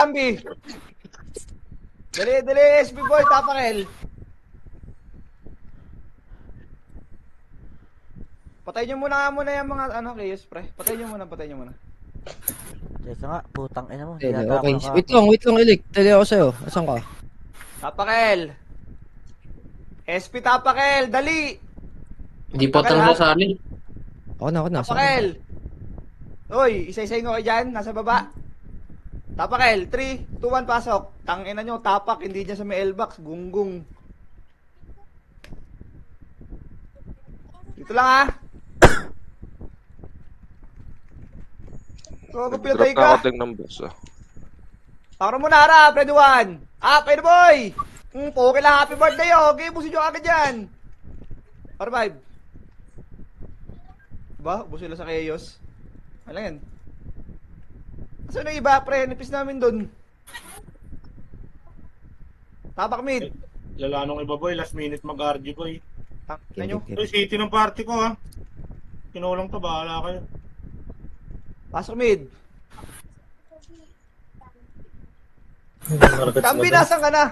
Ambi. Dali, dali, SB boy, tapakel. Patayin nyo muna yung mga ano, Chaos, pre. Patayin nyo muna. Teka nga, putang ina mo. Hindi Tele, yata ako okay. nakaka... Wait lang, Elik. Tele ako sa'yo. Asan ka? Tapakel. SP tapakel, dali. Hindi pa Tagal, talaga ha? sa amin. Ako na. Saan ka? Tapakel. Uy, isa-isayin ko kayo dyan, nasa baba. Tapakel, 3, 2, 1, pasok. Tangina nyo, tapak, hindi dyan sa may L-box, gunggong. Dito lang, ha? So, pinatay Drop na ako ka. ting ng boss ah. Pakro mo na, harap, ready one. Pwede boy. Okay lang, happy birthday, oh. Okay, busin nyo agad dyan. Revive. Diba? Ubus sila sa chaos. Ano yan? Saan na iba, pre? Nipis namin dun. Tapak mid. Lala nung iba boy, last minute mag-RG boy. Tangina nyo. Ito city ng party ko ha. Kinulang to, bahala kayo. Pasok mid. Kambi, nasan ka na?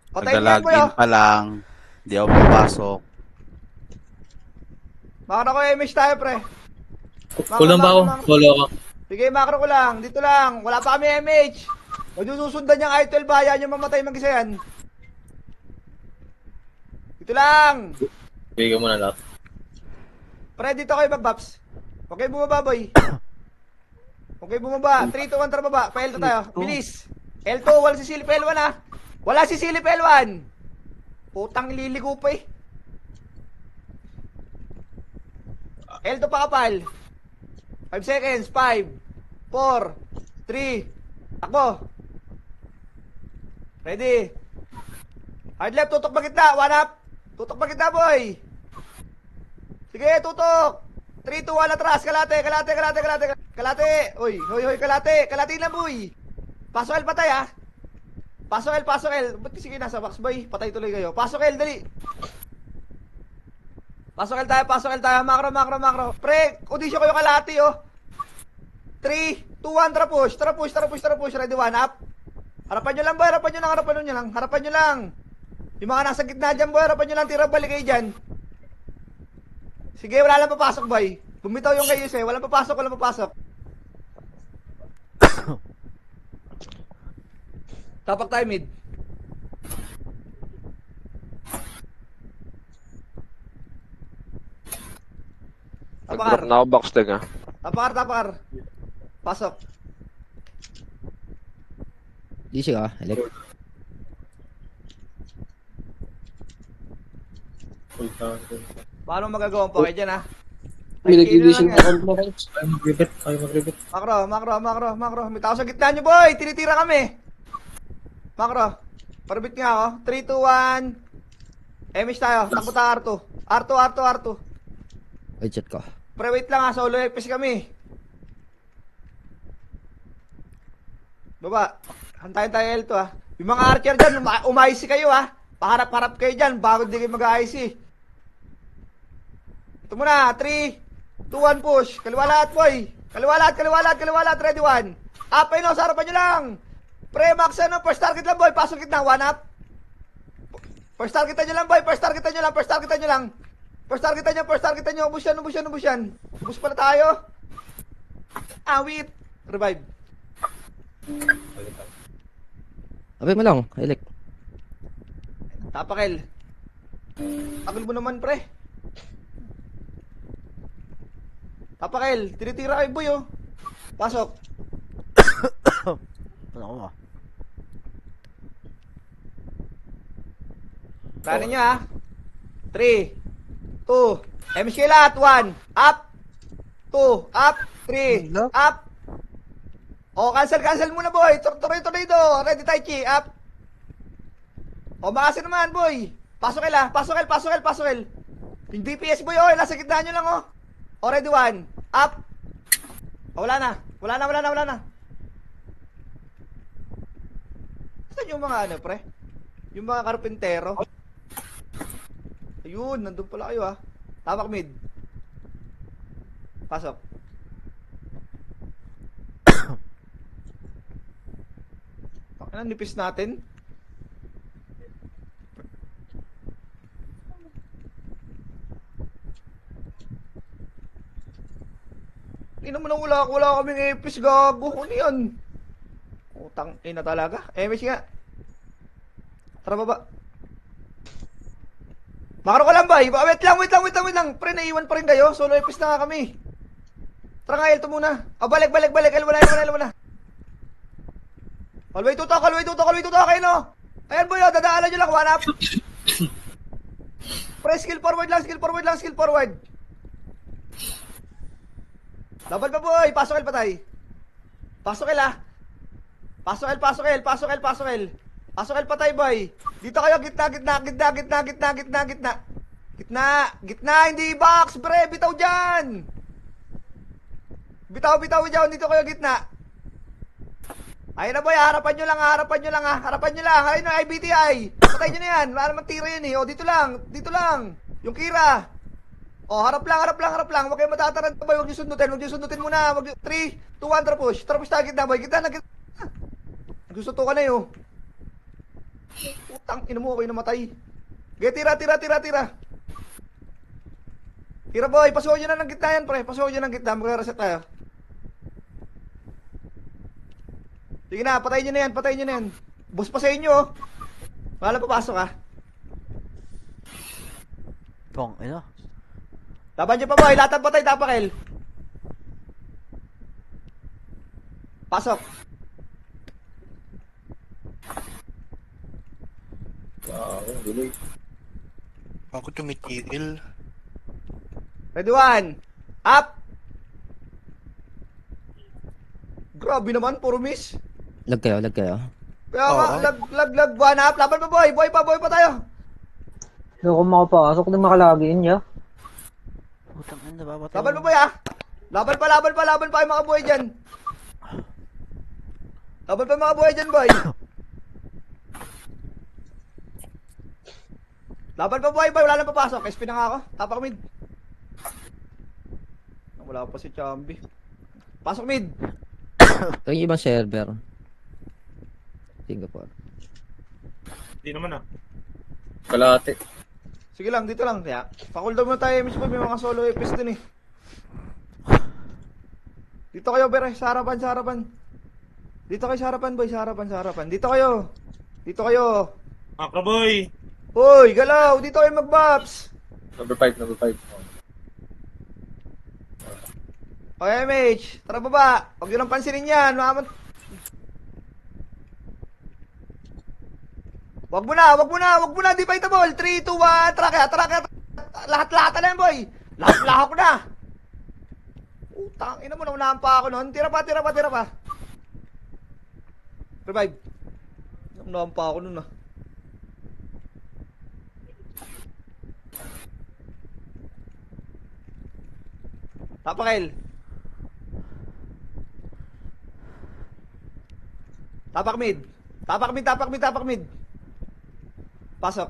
Patayin mo yan, boy, oh. Naglalagin pa lang. Hindi ako papasok. Makro ko image tayo, pre. Kulang ba ako? Follow ako. Sige, makro ko lang. Dito lang. Wala pa kami MH. Huwag yung susundan niyang I-12 ba? Yan yung mamatay mag-isa yan. Dito lang. Bigyan mo na lahat. Pre, dito kayo mag-baps. Okay, bumaba, boy. Okay, bumaba. 3, 2, 1, tara baba. Pa L2 tayo. Bilis. L2, wala si Silip L1, ha. Wala si Silip L1. Putang liligo pa eh. L2 pa kapal. 5 seconds. 5, 4, 3. Takbo. Ready. Hard left, tutok pa gitna. One up. Tutok pa gitna, boy. Sige, tutok. 3, 2, 1, atras. Kalate. Kalate. Uy, kalate. Kalate na, boy. Pasok L, patay, ha. Pasok L. Ba't sige nasa box, boy? Patay tuloy kayo. Pasok L, dali. Pasok L tayo. Makro. Pre, kondisyon kayo kalate, oh. 3, 2, 1, tara push. Ready, one up. Harapan nyo lang, boy. Harapan nyo lang. Yung mga nasa gitna dyan, boy. Harapan nyo lang. Tira, balik kayo dyan. Sige, wala lang papasok, boy. Bumitaw yung kayo, eh. Walang papasok. Tapak tayo mid. Nag-drop na ako box ting ah. Tapakar. Pasok. DC ka, Elik. Paano magagawa po kayo dyan, ha? May Ay, nag-illusion kailan pa lang yan. ako. Ayaw mag-ribet. Makro. May tao sa gitna nyo, boy. Tinitira kami. Makro. Parabit nga, oh. 3, 2, 1. Emish tayo. Takbo tayo, R2. Wait, chat ko. Pre, wait lang, ha. Solo FPS kami. Baba. Hantayin tayo L2, ha. Yung mga archer dyan, umayisi kayo, ha. Paharap-harap kayo dyan bago di kayo mag-IC. Ito muna. 3, 2, 1, push. Kaliwa lahat, boy. Kaliwa lahat. Ready, one. Up, ayun, sa harapan nyo lang. Pre, max, ano, first target lang, boy. Pasok kita, one up. First targetan nyo lang, boy. First targetan nyo. Ubus yan. Ubus pala tayo. Awit. Revive. Abay mo lang, Elik. Tapakel. Tagal mo naman, pre. Tapakel. Tinitira kay boy, oh. Pasok. Ano ko ba? Planin nyo, ha. 3, 2. MSK lahat. 1. Up. 2. Up. 3. Up. O, cancel muna, boy. Tornado. Ready, Tai Chi. Up. O, makasi naman, boy. Pasok L, ha. Pasok L. Yung DPS, boy, oh. Nasa gitna nyo lang, oh. O, ready, 1. Up. O, wala na. Saan yung mga ano, pre? Yung mga karpintero? Ayun, nandun pala kayo, ha. Tapak mid. Pasok. Ano, nipis natin. Ino mo na wala kaming epis, gago. Ano yan? Utang ina talaga. Epis nga. Tara baba. Makaro ka lang ba? Wait lang. Pre, naiwan pa rin kayo. Solo epis na nga kami. Tara nga, Elto muna. Balik. El, wala. Kalway tuto kayo, no? Ayan boy, dadaanan nyo lang, one up. Pre, skill forward lang. Laban pa boy, pasok El patay. Pasok El ah. Pasok El patay boy. Dito kayo, gitna, hindi box, bre, bitaw dyan. Bitaw dyan, dito kayo gitna. Ayun na boy, harapan nyo lang. Ayun na, IBTI. Patay nyo na yan, wala naman tira yan eh. O, dito lang. Yung Kira. O, harap lang. Huwag kayo matataranta boy, huwag nyo sundutin muna. 3, 2, 1, trapush tayo gitna boy, gitna. Gusto to ka na yun. Utang, ina mo, ako'y namatay. Okay, tira. Tira boy, pasuhin nyo na ng gitna yan pre. Magre-reset tayo. Sige na, patayin nyo na yan. Boss pa sa inyo, oh. Wala papasok, ah. Tong, ina. Laban nyo pa, boy. Latag patay, tapakel. Pasok. Duloy. Ako tumitigil. Ready, one. Up. Grabe naman, puro miss. Lag kayo. Kaya nga, lag, one up. Laban pa, boy. Boy pa tayo. Hindi ako makapasok na makalagin niya. Putang ina, babatay. Laban pa, boy, ah. Laban pa yung mga buhay dyan. Boy. Laban pa, boy. Wala nang papasok. SP na nga ako. Tapak mid. Wala pa si Chambi. Pasok mid. Ito yung ibang server. Singapore. Hindi naman ah. Kalate. Sige lang, dito lang. Kaya, pakuldo mo tayo, Miss Boy. May mga solo epis dun eh. Dito kayo, Bere. Sa harapan. Dito kayo sa harapan, boy. Sa harapan. Dito kayo. Makro boy. Hoy, galaw. Dito kayo mag-bops. Number 5. Okay, MH. Tara baba. Huwag nyo lang pansinin yan. Wag mo na. Di fightable. 3, 2, 1. Tara kaya. Lahat na yan, boy. Lahat ko na. Utang, ina mo, naunahan pa ako nun. Tira pa. Revive. Naunahan pa ako nun, ah. Tapakel. Tapak mid. Pasok.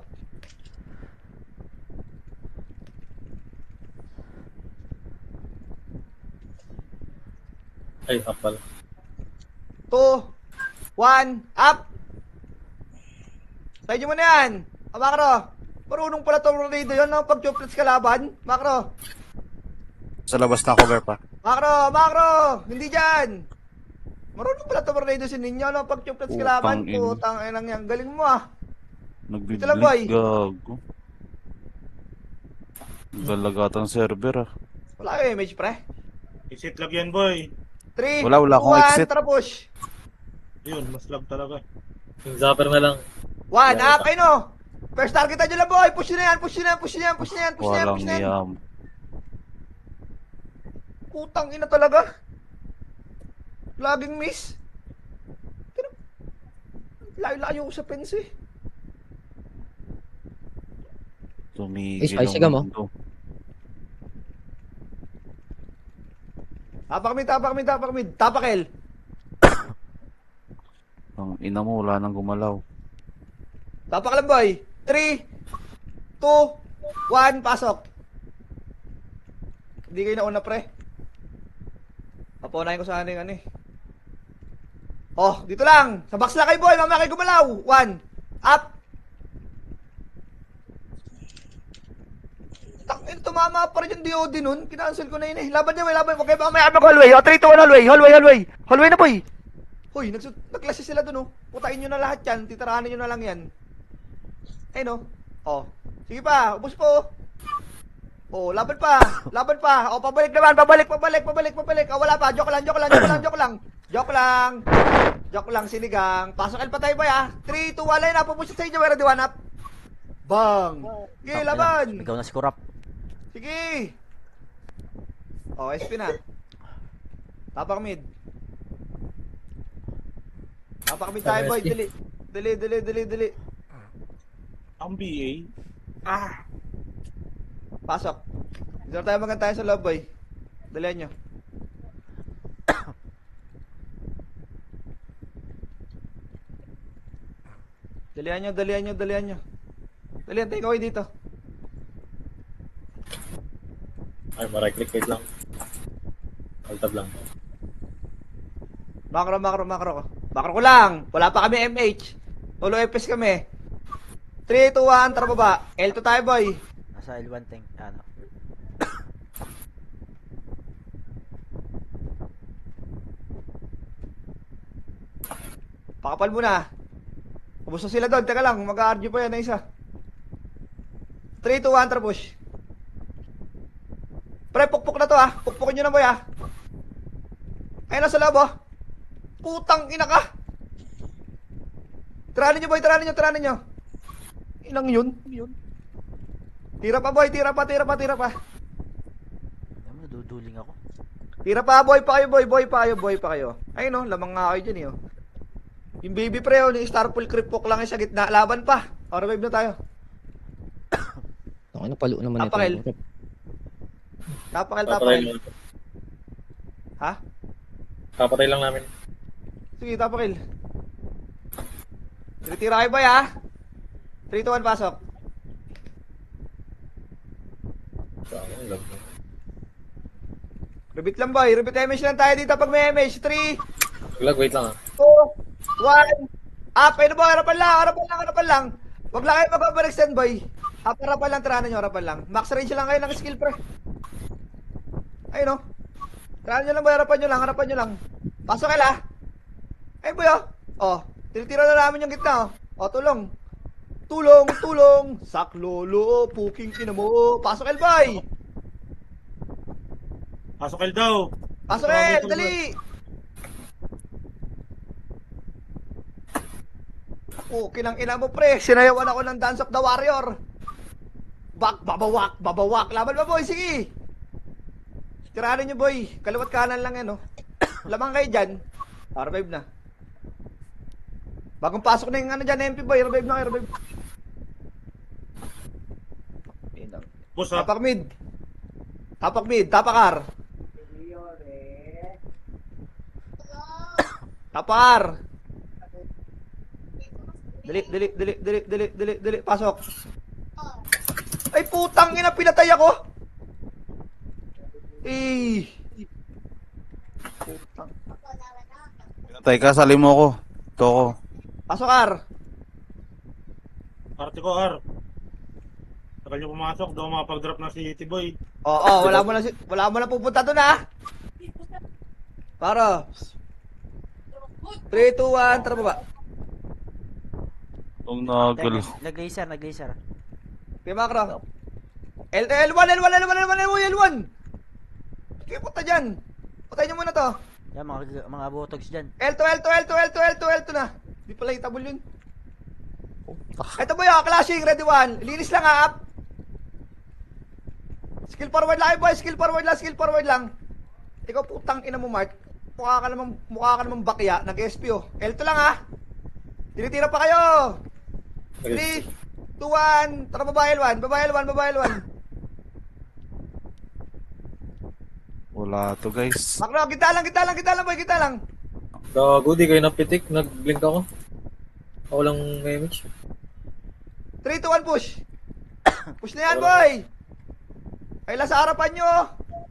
Ay, hapal. 2, 1, up! Tayo mo na yan! Makro! Marunong pala tornado yun, no? Pag chuplets kalaban. Makro! Sa labas na cover pa. Makro! Hindi dyan! Marunong pala tornado si ninyo, no? Pag chuplets kalaban. Putang ina. Putang inang yan. Galing mo, ah. Nagbiblik, Ito lang, boy. gago. Galagatan server ah. Wala kayo image, pre. Exit lag yan boy. 3, Wala 2, akong 1, exit. tara push. Yun, mas lag talaga. Yung zapper na lang. 1, up, kayo no. First target nyo lang, boy. Push nyo na yan. Walang niyam. Putang ina talaga. Laging miss. Layo-layo ko sa fence eh. Tumigil Spicy ka mo? mundo. Tapak mid. Tapakel. Ang ina mo, wala nang gumalaw. Tapak lang, boy. 3, 2, 1, pasok. Hindi kayo nauna, pre. Papunahin ko sana yung ano eh. Oh, dito lang. Sa box lang kayo, boy. Mamaya kayo gumalaw. 1. Up. Takin, tumama pa rin yung DOD nun. Kinancel ko na yun eh. Laban niya, laban. Okay, mamaya mag-hallway. O, 3, 2, 1, hallway. Hallway. Hallway na, boy. Hoy, nagklase sila dun, oh. Putain nyo na lahat yan. Titirahanin nyo na lang yan. Ayun, no? Oh. Sige pa. Ubus po. Oh, laban pa. Laban pa. Oh, pabalik naman. Pabalik. Oh, wala pa. Joke lang, sinigang. Pasok el patay, boy, ah. 3, 2, 1, line up. Pupusit sa inyo. Where the one up? Bang. Sige, laban. Ikaw na si Kurap. Sige. Oh, SP na. Tapak mid. Tapak mid tayo, boy. Dali. Ang BA. Pasok. Dito tayo magantay sa loob, boy. Dalihan nyo. Dalihan nyo. Dalihan tayo kaway dito. Ay, right click, wait lang. Alt-tab lang. Macro ko. Macro ko lang. Wala pa kami MH. Solo FPS kami. 3, 2, 1, tara baba. L2 tayo, boy. Nasa L1 tank. Ano? Pakapal muna. Ubus na sila doon. Teka lang, mag-a-argue pa yan na isa. 3, 2, 1, tara push. Pre, pukpok na to, ah. Pukpukin nyo na, boy, ah. Ayun na sa loob, oh. Putang ina ka. Tiranin nyo, boy. Tiranin nyo. Inang yun. Tira pa, boy. Tira pa. Alam mo, duduling ako. Tira pa, boy pa kayo. Boy pa kayo. Ayun, no. Lamang nga kayo dyan, eh, oh. Yung baby pre, oh. Ni Starpool Cripok lang yung sa gitna. Laban pa. O, revive na tayo. Ang palo naman ito. Tapakil. Papatay Tapakil. lang. Ha? Papatay lang namin. Sige, tapakil. Tira kayo, boy, ha? 3, 2, 1, pasok. Ang lag. Repeat lang, boy. Repeat MH lang tayo dito pag may MH. 3, Lag, wait lang, 2, 1. Up, ayun, boy. Harapan lang. Wag lang kayo mag-overextend, boy. Harapan lang, tirahan nyo, harapan lang. Max range lang kayo ng skill, pre. Ayun, no? Tirahan nyo lang, boy. Harapan nyo lang. Pasok kayo, ha? Ayun, boy, oh. Oh, tinitira na namin yung gitna, oh. Oh, tulong. Saklolo, puking ina mo. Pasok, El, boy. Pasok El daw. Pasok, El, dali. Oh, kinang ina mo, pre. Sinayawan ako ng Dance of the Warrior. Babawak. Laban ba, boy? Sige. Tirahan nyo, boy. Kaliwat kanan lang yan, no? Lamang kayo dyan. Revive na. Bagong pasok na yung ano dyan, MP, boy. Revive na kayo, revive. Boss, ha? Tapak mid. Tapakar. Tapar. Dali. Pasok. Ay, putang ina, pinatay ako. Putang. Pinatay ka, sali mo ko. Toko. Pasok, Ar. Party ko, R. Tagal nyo pumasok, daw makapag-drop na si T-Boy. Oo, wala mo na pupunta doon, ha? Para. 3, 2, 1, tara baba. Ang nagal. Nag-laser. Okay, Macro. L1. Sige, punta dyan. Punta nyo muna to. Yan, mga botox dyan. L2 na. Di pala hitable yun. Ito boy, clashing, ready 1. Linis lang, ha, up. Skill forward lang. Ikaw, putang ina mo, Mark. Mukha ka namang bakya, nag-SP, oh. L2 lang, ha. Tinitira pa kayo. 3, 2, 1. Tara, babae L1. Wala to, guys. Macro, kita lang, boy. Gago, di kayo napitik. Nag-blink ako. Ako lang may image. 3, 2, 1, push. Push na yan, boy. Ay, sa harapan nyo.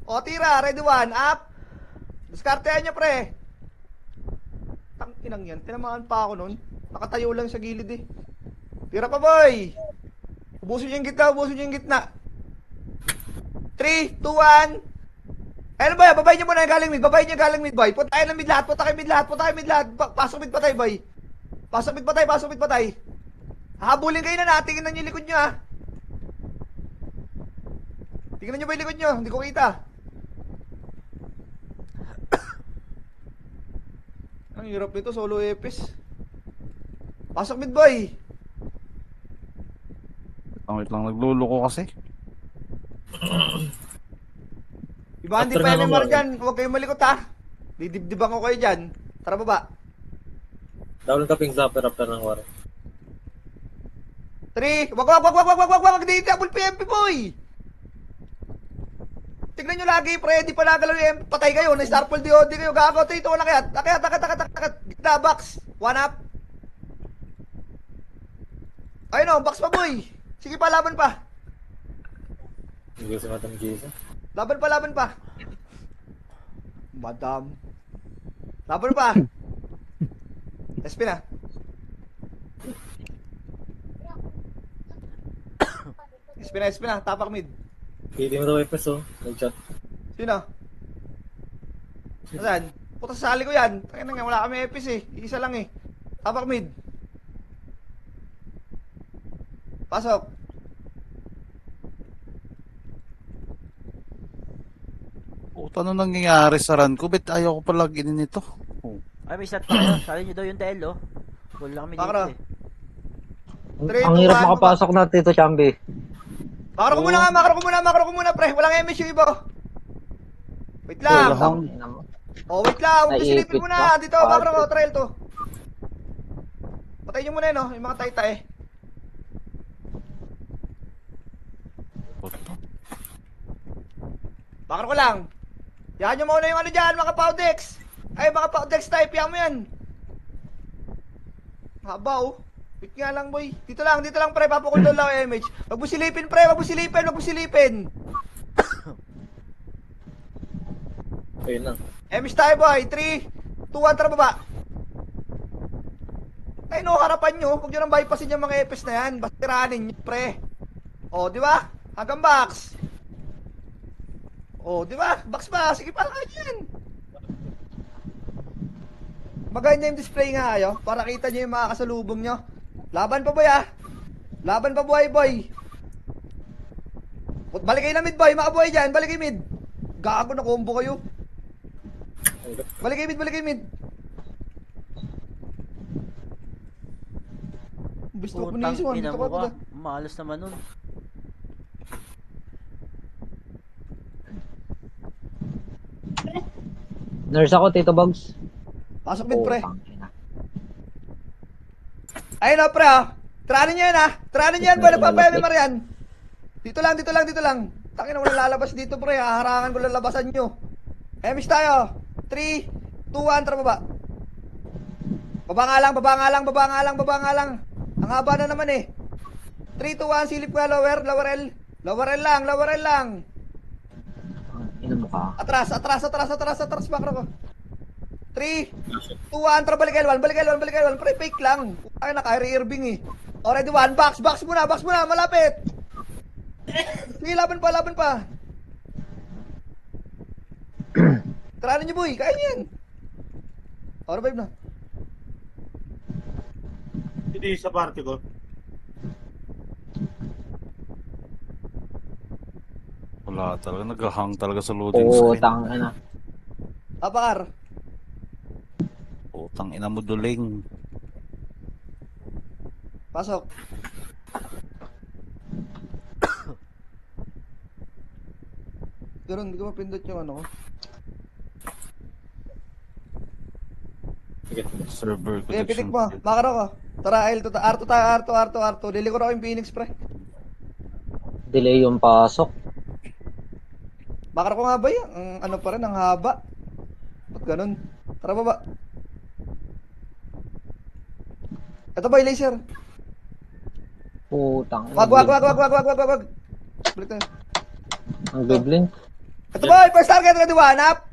O, tira. Ready 1. Up. Diskartehan nyo, pre. Inang yan. Tinamaan pa ako nun. Nakatayo lang sa gilid eh. Tira pa, boy! Ubusin niyo yung gitna, ubusin niyo yung gitna. 3, 2, 1. Ayun ba yan? Babay niyo muna yung galing mid. Babay niyo yung galing mid, boy. Punta kayo ng mid lahat. Punta kayo mid lahat. Punta kayo mid lahat. Pasok mid patay, boy. Pasok mid patay. Pasok mid patay. Habulin kayo na. Tingnan niyo yung likod niyo, ha. Tingnan niyo ba yung likod niyo? Hindi ko kita. Ang hirap nito. Solo epis. Pasok mid, boy. Wait lang, nagluluko kasi. Iba, hindi After pa nga MMR ako, dyan. Huwag kayong malikot, ha. Didibdiban ko kayo dyan. Tara, baba. Down ka ping zapper after ng war. 3. Wag. Dito, double PMP, boy. Tignan nyo lagi, pre. Di pa nagalaw yung MP. Patay kayo. Na-starfall DOD kayo. Gago. 3, 2, 1, akyat. Akyat. Gitna, box. 1 up. Ayun o, box pa, boy. Sige pa, laban pa. Hindi ko si Madam Jason. Laban pa. Madam. Laban pa. SP na. SP na. Tapak mid. Hindi mo daw epes oh. Nag-chat. Sino? Nasaan? Puta sa sali ko yan. Tangina nga, wala kami epis eh. Isa lang eh. Tapak mid. Pasok. Puta, ano nangyayari sa run ko? Bet ayaw ko pala ginin ito. Ay, may shot pa kayo. Sali nyo daw yung DL, oh. Goal lang kami Bakra. dito, eh. Ang 3, 2, hirap 1, makapasok na, Tito Chambi. Makro ko muna, pre. Walang MS yung iba. Wait lang. Oh, wait lang. Huwag niyo silipin muna. Dito, makro ko. Trail to. Patay niyo muna yun, oh. Yung mga tayta eh. Makro ko lang. Yan nyo muna yung ano dyan, mga Powdex. Ay, mga Powdex type. Yan mo yan. Haba, oh. Wait nga lang, boy. Dito lang, pre. Papakul doon lang yung image. Wag mo silipin, pre. Wag mo silipin. Ayun na. MS tayo, boy. 3, 2, 1, tara baba. Ay, no, harapan nyo. Huwag nyo nang bypassin yung mga EPS na yan. Basta tiranin nyo, pre. O, di ba? Hanggang box. O, di ba? Box ba? Sige, parang yan. Maganda yung display nga kayo para kita nyo yung mga kasalubong nyo. Laban pa, boy, ah. Laban pa, boy. Balik kayo na mid, boy. Mga boy dyan. Balik kayo mid. Gago na combo kayo. Balik kayo mid. Gusto ko Putang punisyon. ina Dito mo ka. ka. Malas naman nun. Nurse ako, Tito Bugs. Pasok mid, pre. Tangina. Ayun na, pre, ah. Tiranin nyo yan, ah. Tiranin nyo yan, boy. Nagpapayamimar yan. Dito lang. Takin na, walang lalabas dito, pre. Haharangan ko lalabasan nyo. MS tayo. 3, 2, 1, tara baba. Baba nga lang. Ang haba na naman eh. 3, 2, 1, silip ka, lower L. Lower L lang. Ino mo ka. Atras, makro ko. 3, 2, 1, tara balik L1. Pre, fake lang. Ay, na, Kyrie Irving eh. Already 1, box muna, malapit. Sige, laban pa. Tiranin niyo, boy. Kaya niyo yan. Revive na. Hindi sa party ko. Wala talaga, naghahang talaga sa loading Oo, screen. tangina. Apakar. Putang ina mo duling. Pasok. Pero hindi ko mapindot yung ano ko. Server Kaya pitik connection. mo. Makaro ko. Tara, L2, R2. Dili ko na yung Phoenix, pre. Delay yung pasok. Makaro ko nga ba yan? Ang ano pa rin, ang haba. Ba't ganun? Tara baba. Ito ba yung laser? Putang. Wag. Balik tayo. Ang biblin. Ito boy, first target, ready, one up.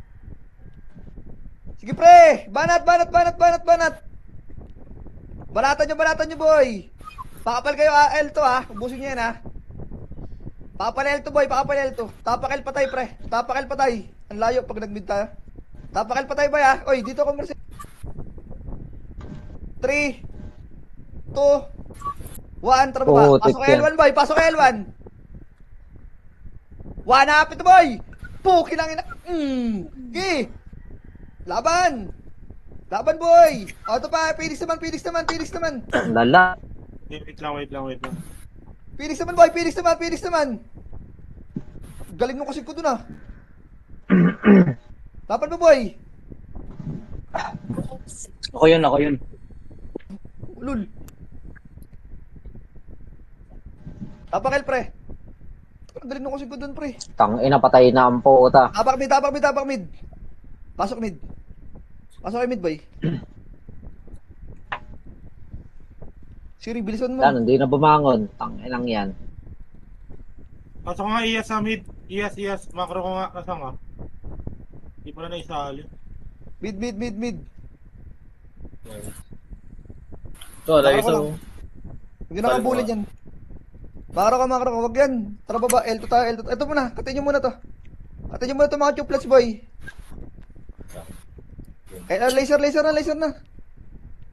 Sige pre! Banat, banat, banat, banat, banat! Banatan nyo boy! Pakapal kayo L to ha. Ubusin nyo yan ha. Pakapal L to boy, pakapal L to. Tapak L patay pre. Tapak L patay. Ang layo pag nag-mid tayo. Tapak L patay boy ha. Oy, dito ko mercy. 3 2 1, tara baba. Oo, Pasok tek yan. L1 boy, pasok L1. 1 up ito boy. Puki lang ina. Okay. Laban. Laban boy. O ito pa, Phoenix naman, Phoenix naman, Phoenix naman. Lala. Wait lang, wait lang, wait lang. Phoenix naman boy, Phoenix naman, Phoenix naman. Galing mo kasi ko dun ah. Laban mo boy. Ako yun. Lul. Tapak L pre. Galing mo kasi ko dun pre. Tangina, patay na ang puta. Tapak mid, tapak mid, tapak mid. Pasok mid. Pasok kay mid boy. Siri, bilisan mo. Yan, hindi na bumangon. Tanginang yan. Pasok nga Iyas sa mid. Iyas. Macro ko nga. Nasaan nga? Hindi pa na naisali. Mid. Ito, lagi Ako sa... lang. Hindi na kabuli dyan. Makro ka. Wag yan. Tara baba. L2 tayo, L2. Ito muna. Katin nyo muna to. Katin nyo muna to mga chuplets boy. Laser na.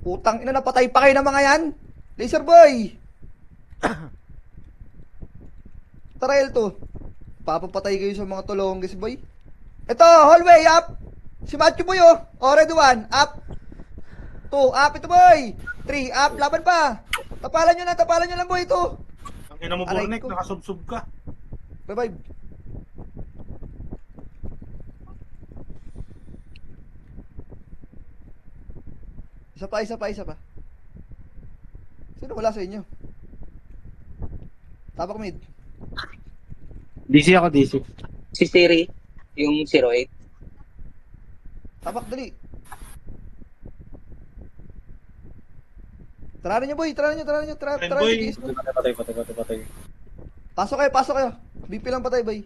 Putang ina, napatay pa kayo ng mga yan. Laser boy. Tara L2. Papapatay kayo sa mga tulonggis boy. Ito, hallway up. Si Matthew boy oh. Already 1. Up. 2. Up ito boy. 3. Up. Laban pa. Tapalan nyo lang boy ito. Ang ina mo, Aray Bornek, ko. nakasubsub ka. Revive. Isa pa. Sino wala sa inyo? Tapak mid. DC ako, DC. Si Siri, yung 08. Tapak dali. Taranin nyo boy, taranin nyo. Boy. Sige, Patay. Pasok kayo. BP lang patay boy.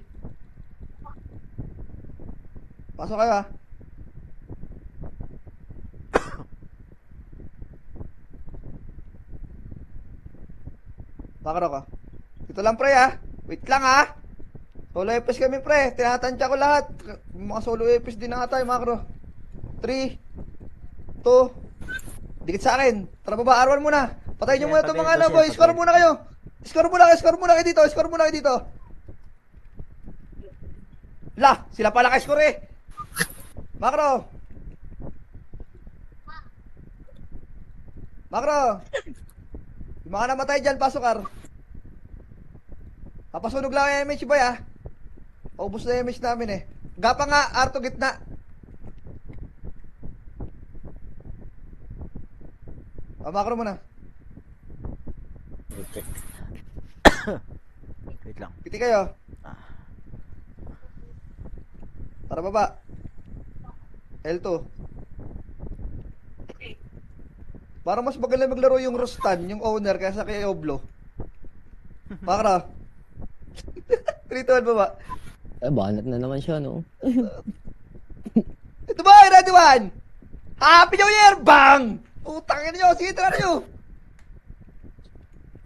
Pasok kayo ha. Makro ka. Ito lang pre ha. Wait lang ha. Solo EPS kami pre. Tinatansya ko lahat. Mga solo EPS din na nga tayo makro. 3 2 Dikit sa akin. Tara baba, R1 muna. Patayin nyo muna itong mga ano boy. Score muna kayo. Score muna kayo dito. La, sila pala ka-score eh. Makro. Yung mga namatay dyan, pasok R. Papasunog lang yung MH boy ah. Paubos na yung MH namin eh. Gapa nga, R to gitna. Makro muna. Wait lang. Piti kayo. Tara baba. L2. Para mas magaling maglaro yung Rustan, yung owner, kaysa kay Oblo. Makra. 3-2-1 baba. Banat na naman siya, no? Ito ba, ready one? Happy New Year! Bang! Utangin nyo, sige, tara nyo.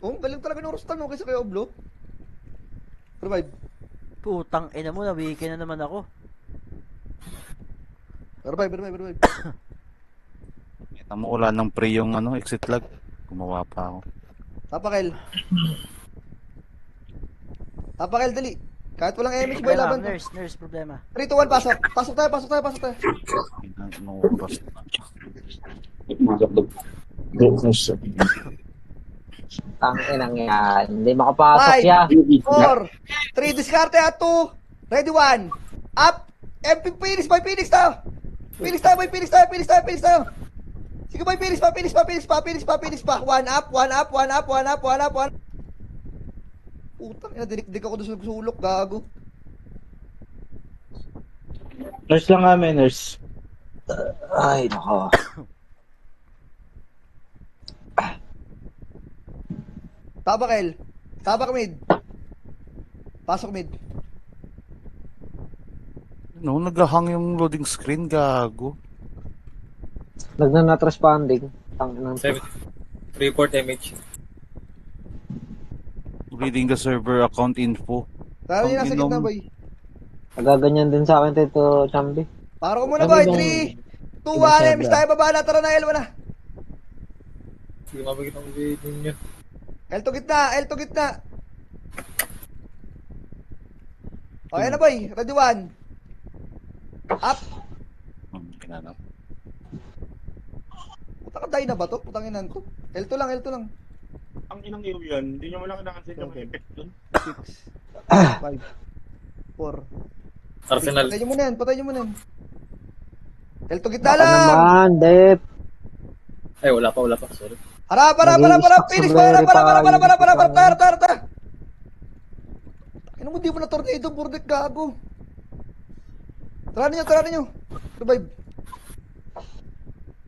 Oh, galing talaga ng Rustan, no, kaysa kay Oblo. Revive. Putang ina mo, nawiki na naman ako. Revive. Kita mo wala ng pre yung exit lag. Gumawa pa ako. Tapak L, dali. Kahit walang MH boy Problema, laban. nurse, problema. 3-2-1, pasok. Pasok tayo. Anong oras na? Tanginang yan. Hindi makapasok 5, yan. 4, 3, diskarte at 2. Ready 1. Up. MP Phoenix tayo. Phoenix tayo. Sige boy, Phoenix pa. 1 up. Putang ina, dinik ako doon sa sulok, gago. Nurse lang kami, nurse. Ay, nako. Tabak L. Tabak mid. Pasok mid. No, naghahang yung loading screen, gago. Not responding. Tangina. report MH. Reading the server account info. Tara nyo Ang nasa inom. gitna, boy. Nagaganyan din sa akin, Tito Chambi. Paro ko muna, Ano boy. bang- 3, 2, ibang 1, server? MS tayo baba na. Tara na, L1 na. Hindi mabagit ang video yun. L to gitna, L to gitna. O, ayan na, boy. Ready 1. Up. Kinanap. Putang day na ba to? Putang inan to. L2 lang, L2 lang. Ang inang iyo yan, hindi nyo mo lang kinakansin yung Okay. effect dun. 6, 5, 4. Arsenal. Patay nyo muna yan, patay nyo muna yan. L2 gitna Baka lang. naman, Dep. Ay, wala pa. Sorry. Harap. Finish mo. Harap. Tara. Ano mo, di mo na tornado, burdik gago. Tara ninyo. Revive.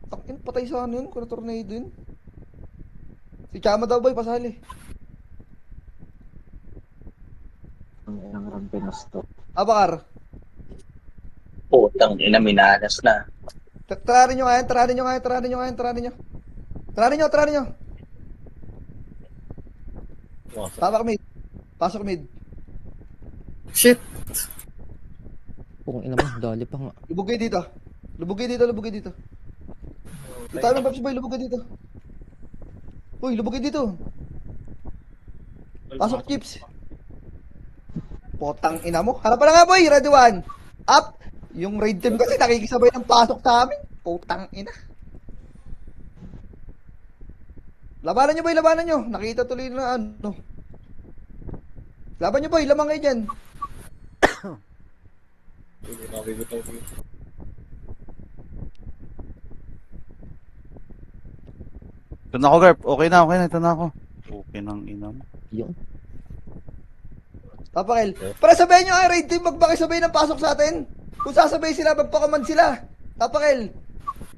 Takin, patay sa ano yun, kung na tornado yun. Si Chama daw, boy, pasali. Ang inang rampinas to. Abakar. Putang ina, minalas na. Tararin nyo. Wow. Pasok mid. Shit! Kung ina mo, dali pa nga. Lubog kayo dito. Dito tayo ng Paps Boy, lubog kayo dito. Uy, lubog kayo dito. Pasok, Chips. Potang ina mo. Harap pa na nga, boy. Ready 1. Up. Yung raid team kasi nakikisabay ng pasok sa amin. Potang ina. Labanan nyo, boy. Nakita tuloy na ano. Laban nyo, boy. Lamang kayo dyan. Hindi mabagit ang video. Ito na ako, Garp. Okay na. Ito na ako. Okay nang ina mo. Yung. Papakil. Para sabihin nyo, raid team, magbakisabay ng pasok sa atin. Kung sasabay sila, magpakamand sila. Papakil.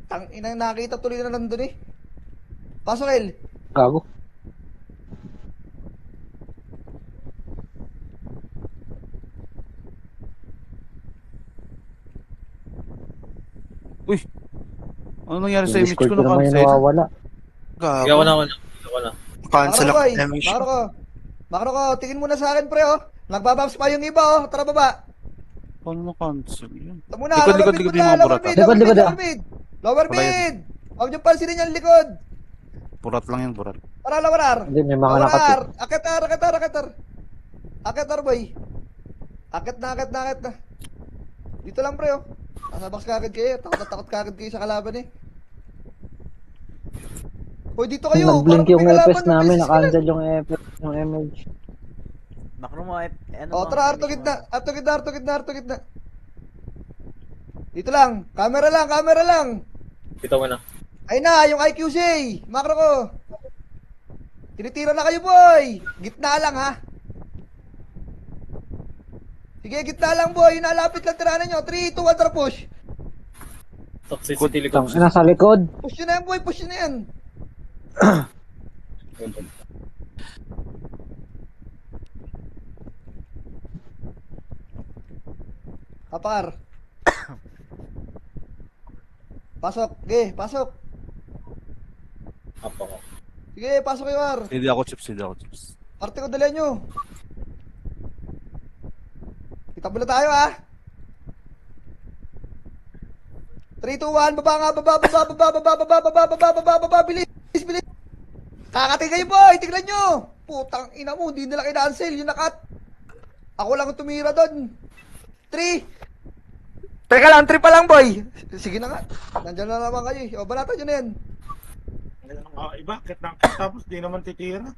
Tang ina, nakita tuloy na nandun eh. Pasok, El. Gago. Uy! Ano nangyari sa Yung image Discord ko ko na naman yung cancel? nawawala. Sige, ako na. Cancel ako. Makro ko, tingin muna sa akin, pre, oh. Nagbababs pa yung iba, oh. Tara baba. Paano na-cancel yun? Ito muna, Likod yung mga burat. Lower Wala mid. Huwag niyo pansinin yung likod. Burat lang yan, burat. Tara, lawarar. Hindi, may mga Lawarar. nakatik. Akitar, boy. Akit na. Dito lang, pre, oh. Nasa box kagad kayo. Takot kagad kayo sa kalaban, eh. Hoy, dito kayo. Nag-blink Parang yung may kalaban, FS namin, beses ka lang. na-cancel yung FS, yung MH. Makro mo, ano Oh, mo, tara, Arto gitna. Dito lang. Camera lang. Kita mo na. Ay na, yung IQC. Makro ko. Tinitira na kayo, boy. Gitna lang, ha. Sige, gitna lang, boy. Nalapit lang tiranan nyo. 3, 2, 1, tara, push. Toxicity likod. Tang ina sa likod. Push nyo na yan, boy. Push nyo na yan. Kapar. Pasok. Pasok. Apa ko. Sige, pasok kayo, Ar. Hindi ako chips. Arte ko, dalihan nyo. Kita muna tayo, ha. 3, 2, 1, baba, bilis. Kakating kayo, boy, tignan nyo. Putang ina mo, hindi nila kina-cancel, yung nakat. Ako lang ang tumira doon. 3. Teka lang, 3 pa lang, boy. Sige na nga, nandiyan na naman kayo, o, balatan nyo na yan. Iba, tapos di naman titira.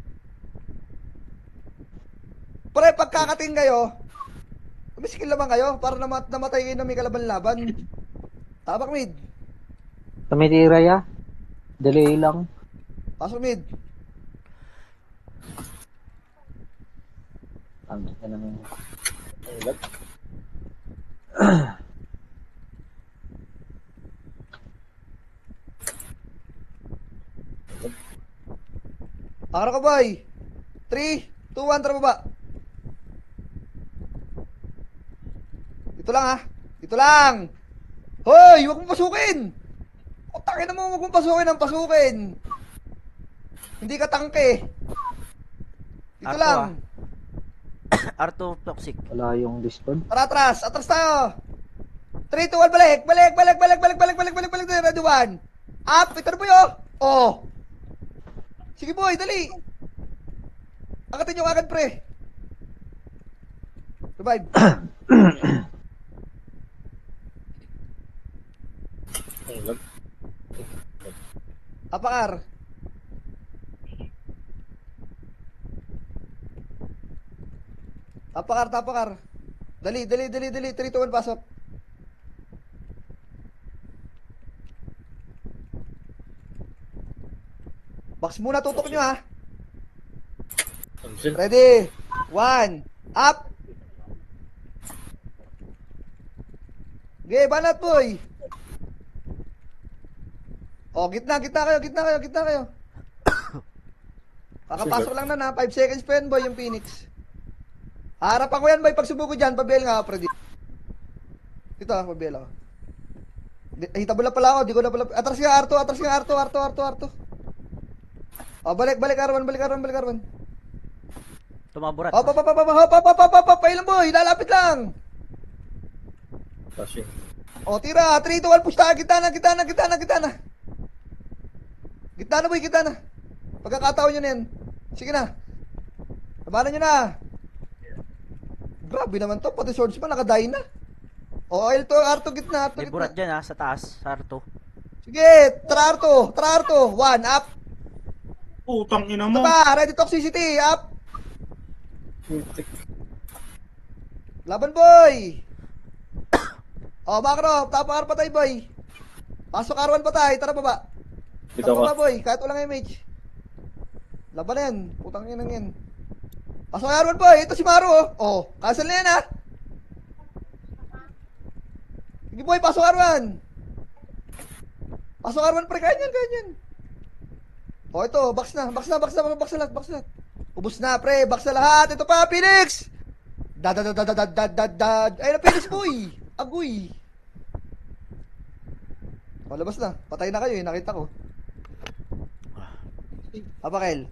Pre, pagkakating kayo, may skill naman kayo, para namatay kayo na may kalaban-laban. Tabak mid. Tumitira ya. Delay lang. Pasok mid. Ang ina naman. Pakara ka, boy. 3, 2, 1, tara baba. Dito lang, ha. Dito lang. Hoy, huwag mo pasukin. Utang Tangin mo, huwag mong pasukin ang pasukin. Hindi ka tangke. Dito Arto, lang. Arto toxic. Wala yung discord. Tara, atras. Atras tayo. 3, 2, 1, balik. Balik. Ready, 1. Up. Ito na po yun. Oh. Sige boy, dali. Akatin yung agad, pre. Revive. Ang lag. Apakar. Tapakar. Dali. 3, 2, 1, pasok. Box muna, tutok nyo ha. Cancel. Ready? 1. Up. Okay, banat boy. Oh, gitna kayo. Kakapasok lang na 5 seconds pa yan boy, yung Phoenix. Harapan ko yan boy, pag subuko dyan, pabel nga ako, Freddy. Dito pabel ako. Hitable na pala ako, di ko na pala. Atras nga, Arto. Oh, balik, Arwan. Tumaburat. Hop, pailan boy, lalapit lang. Flashing. O, tira, 3, 2, 1, push tayo, kita na. Gitna na boy. Pagkakataon nyo na yan. Sige na. Labanan nyo na. Grabe naman to, pati swords pa, nakadain na. O, L2, Arto, gitna. May burat dyan ha, sa taas, sa Arto. Sige, tara Arto. 1, up. Putang ina Ito mo. pa, ready toxicity, up. Laban boy. O, Macro, tapakar pa tayo boy. Pasok R1 pa tayo, tara baba. Dito Tara ka. baba boy, kahit walang image. Laban na yan, putang inang yan. Pasok R1 boy, ito si Maru oh. Oh, cancel na yan ha. Sige boy, pasok R1. Pasok R1 pre, kaya yan. Oh, ito, box na lahat. Ubus na pre, box na lahat. Ito pa, Phoenix. Dad. Ay na Phoenix boy. Agoy. Palabas na. Patay na kayo eh, nakita ko. Apakel.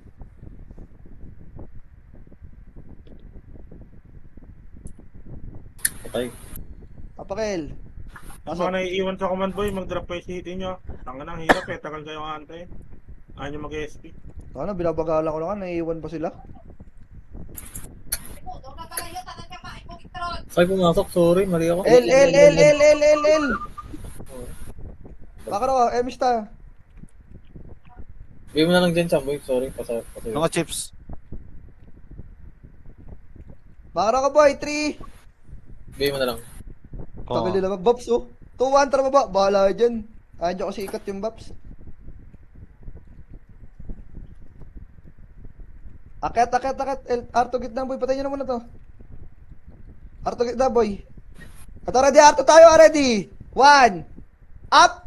Patay. Apakel. Ang mga naiiwan sa command boy, mag-drop kayo sa hiti nyo. Tanga ng hirap eh, tagal kayo antay. Ayaw nyo mag-SP. Ano, binabagalan ko lang, naiiwan pa sila. Ay, pumasok. Sorry, mali ako. L. Bakit ako, Emish tayo. Bigyan mo na lang dyan, Chamboy. Sorry, pasok. Mga chips. Bakit ako boy, 3. Bigyan mo na lang. Tagal nila mag-bops oh. 2-1, tara baba, bahala dyan. Ayaw nyo kasi ikat yung bops. Akyat. Arto gitna boy, patay nyo na muna to. Arto gitna boy. Ito ready, Arto tayo, ready. 1. Up.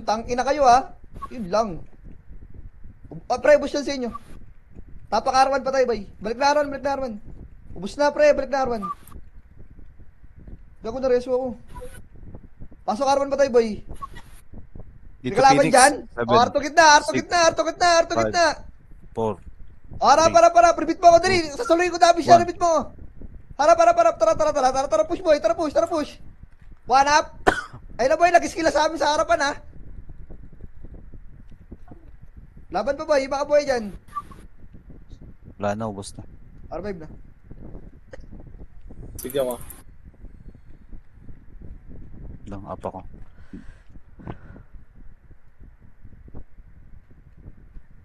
Tangina kayo ha. Yun lang. Pre, ubus yan sa inyo. Tapak R1 pa tayo boy. Balik na R1. Ubus na pre, balik na R1. Gago na reso ako. Pasok R1 pa tayo boy. Dito kalaban dyan. O, Arto gitna. 4. Para, pribit mo ako dali. Sasuluhin ko dabi siya, pribit mo. Para, tara, push boy, tara push. 1 up. Ay na boy, nag-skill sa amin sa harapan ha. Laban pa boy, baka boy dyan. Wala na, ubos na. R5 na. Sige ako. Lang, apa ko.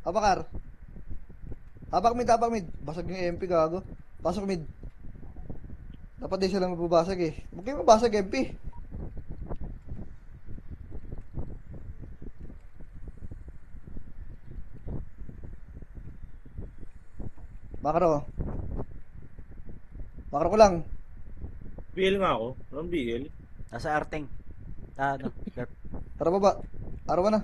Abakar. Tapak mid. Basag yung MP gago. Pasok mid. Dapat din sila mababasag eh. Huwag kayo mabasag MP. Makro ko lang. BL nga ako. Anong BL? Nasa Arteng. Ano? Derp. Tara baba. Araw na.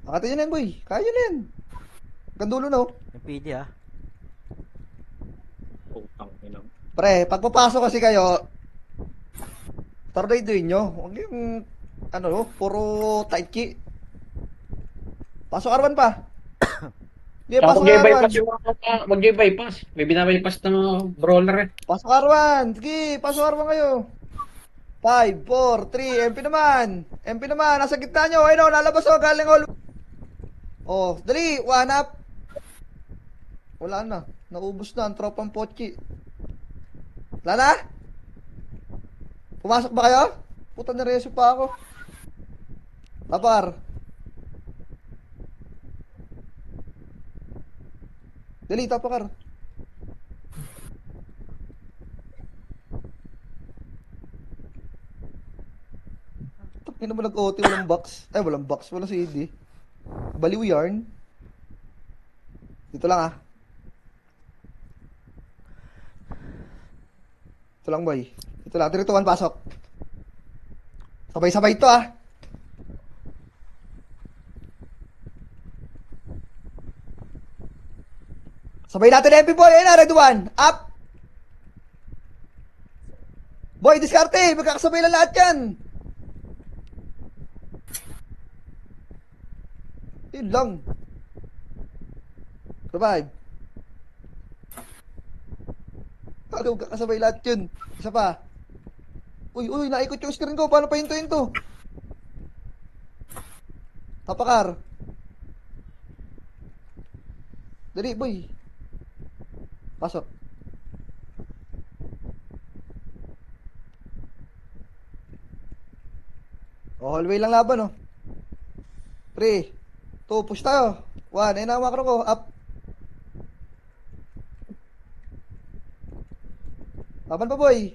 Akata yun yan boy. Kaya yun yan. Gandulo na oh. Yung PD ha. Putang ina. Pre, pag papasok kasi kayo, Tornadoin nyo. Huwag yung, ano, puro tight key. Pasok R1 pa. Hindi, Saka pasok wag niyo R1. i-bypass yung wag niyo i-bypass. May binabypass na brawler eh. Pasok R1. Sige, pasok R1 kayo. 5, 4, 3, MP naman. MP naman, nasa gitna nyo. Ayun o, lalabas o, galing all. Oh, dali, 1 up. Wala na. Naubos na ang tropang pochi. Wala na? Pumasok ba kayo? Puta, nareso pa ako. Tapar. Dali, tapakar. Tapin naman nag-OT, walang box. Ay, walang box, walang CD. Baliw yarn. Dito lang ah. Ito lang boy. Ito lang, 3, 2, 1, pasok. Sabay-sabay ito ah. Sabay natin MP boy, ayun na, red 1. Up. Boy, diskarte, magkakasabay lang lahat yan. Yun lang. Revive. Agaw, kakasabay lahat yun. Isa pa. Uy, uy, naikot yung screen ko. Paano pa hinto-hinto? Tapakar. Dali, boy. Pasok. Oh, hallway lang laban, oh. 3, 2, push tayo. 1, ayun na ang makro ko. Up. Laban pa, boy.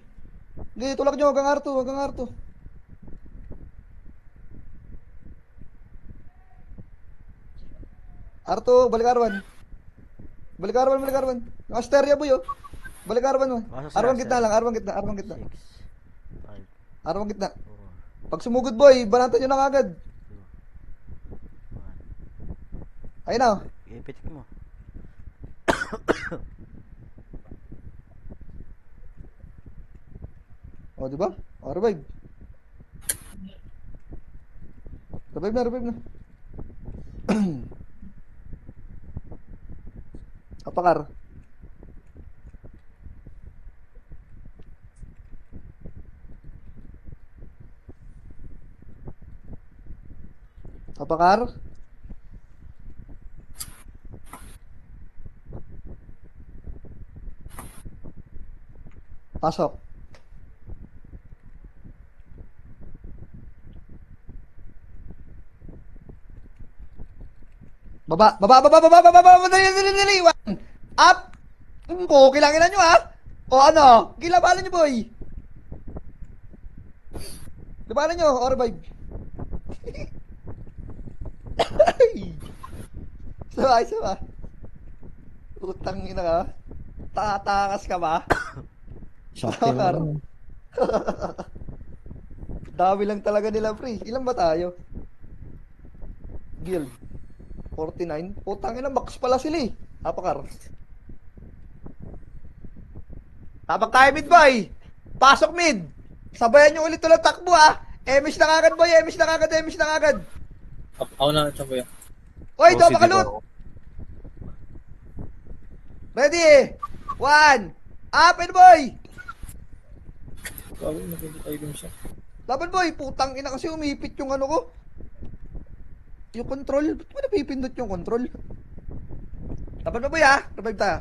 Hindi, tulak nyo. Hanggang R2, hanggang R2. R2, balik R1. Balik R1, balik R1. Yung Asteria, boy, oh. Balik R1, oh. R1 gitna lang, R1 gitna, R1 gitna. 6, 5, R1 gitna. 4, Pag sumugod, boy, banatan nyo na kagad. 2, 1. Ayun na, oh. Ipitik mo. O, di ba? O, revive. Revive na, revive na. Apakar. Apakar. Pasok. Baba, dali. 1. Up. Ko, kailangan nyo ha. O ano? Gilabalan nyo, boy. Labanan nyo, or revive. Sama. Utang ina ka. Tatakas ka ba? Shocking Takar. mo. Dami lang talaga nila, pre. Ilan ba tayo? Guild. 49. Putang ina, max pala sila eh. Apakar. Tapak tayo mid, boy. Pasok mid. Sabayan nyo ulit ulit takbo ah. Emish na kagad, boy. Emish na kagad. Ako na, champion. Oy, Oh, daw sige, makalut. bro. Ready? 1. Up and boy. Bago, nagpindot tayo din siya. Laban, boy. Putang ina kasi umipit yung ano ko. Yung control. Ba't mo napipindot yung control? Laban pa, boy ah. Revive tayo.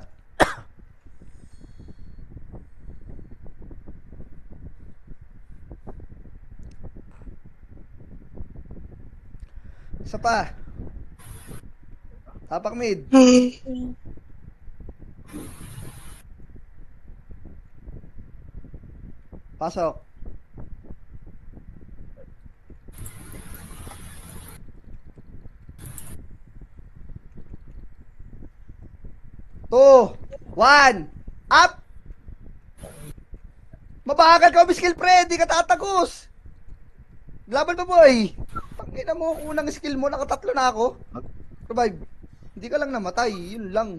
Isa pa. Tapak mid. Pasok. Two, 1, up! Mabagal ka, skill pre, di ka tatagos. Laban pa, boy. Pangina mo, unang skill mo, nakatatlo na ako. Revive. Hindi ka lang namatay, yun lang.